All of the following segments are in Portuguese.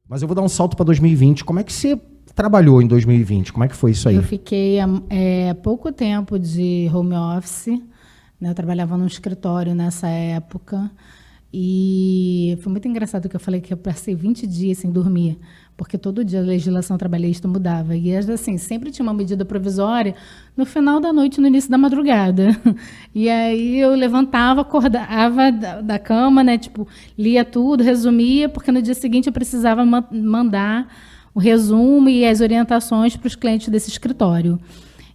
Mas eu vou dar um salto para 2020. Como é que você trabalhou em 2020? Como é que foi isso aí? Eu fiquei pouco tempo de home office, né? Eu trabalhava num escritório nessa época. E foi muito engraçado que eu falei que eu passei 20 dias sem dormir, porque todo dia a legislação trabalhista mudava. E, assim, sempre tinha uma medida provisória no final da noite, no início da madrugada. E aí eu levantava, acordava da cama, né? Tipo, lia tudo, resumia, porque no dia seguinte eu precisava mandar o resumo e as orientações para os clientes desse escritório.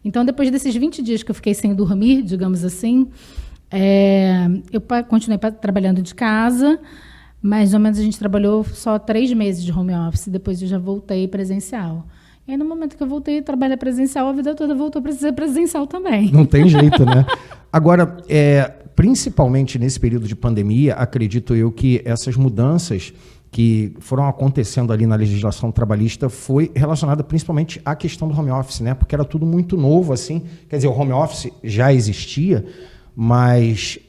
Então, depois desses 20 dias que eu fiquei sem dormir, digamos assim, eu continuei trabalhando de casa, mais ou menos a gente trabalhou só 3 meses de home office, depois eu já voltei presencial. E aí, no momento que eu voltei a trabalhar presencial, a vida toda voltou para ser presencial também. Não tem jeito, né? Agora, principalmente nesse período de pandemia, acredito eu que essas mudanças que foram acontecendo ali na legislação trabalhista foi relacionada principalmente à questão do home office, né? Porque era tudo muito novo, assim. Quer dizer, o home office já existia, mas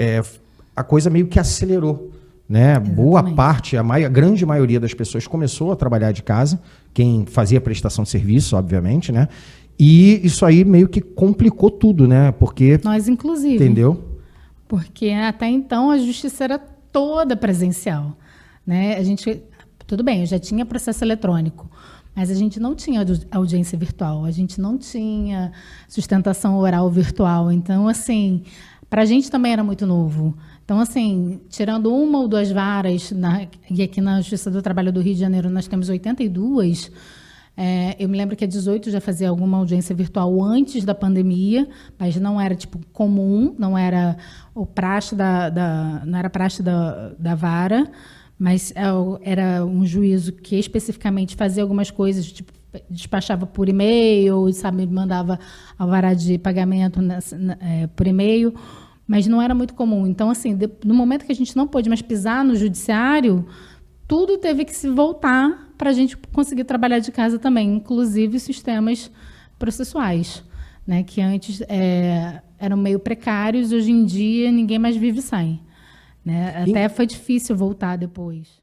a coisa meio que acelerou, né? Exatamente. Boa parte, a grande maioria das pessoas começou a trabalhar de casa, quem fazia prestação de serviço, obviamente, né? E isso aí meio que complicou tudo, né? Porque... Nós, inclusive. Entendeu? Porque até então a justiça era toda presencial, né? Tudo bem, eu já tinha processo eletrônico, mas a gente não tinha audiência virtual, a gente não tinha sustentação oral virtual. Então, assim, para a gente também era muito novo. Então, assim, tirando uma ou duas varas, e aqui na Justiça do Trabalho do Rio de Janeiro nós temos 82, eu me lembro que a 18 já fazia alguma audiência virtual antes da pandemia, mas não era tipo comum, não era o praxe não era praxe da vara, mas era um juízo que especificamente fazia algumas coisas, tipo, despachava por e-mail, sabe, mandava alvará de pagamento por e-mail, mas não era muito comum. Então, assim, no momento que a gente não pôde mais pisar no judiciário, tudo teve que se voltar para a gente conseguir trabalhar de casa também, inclusive sistemas processuais, né, que antes eram meio precários, hoje em dia ninguém mais vive sem. Né? Até foi difícil voltar depois.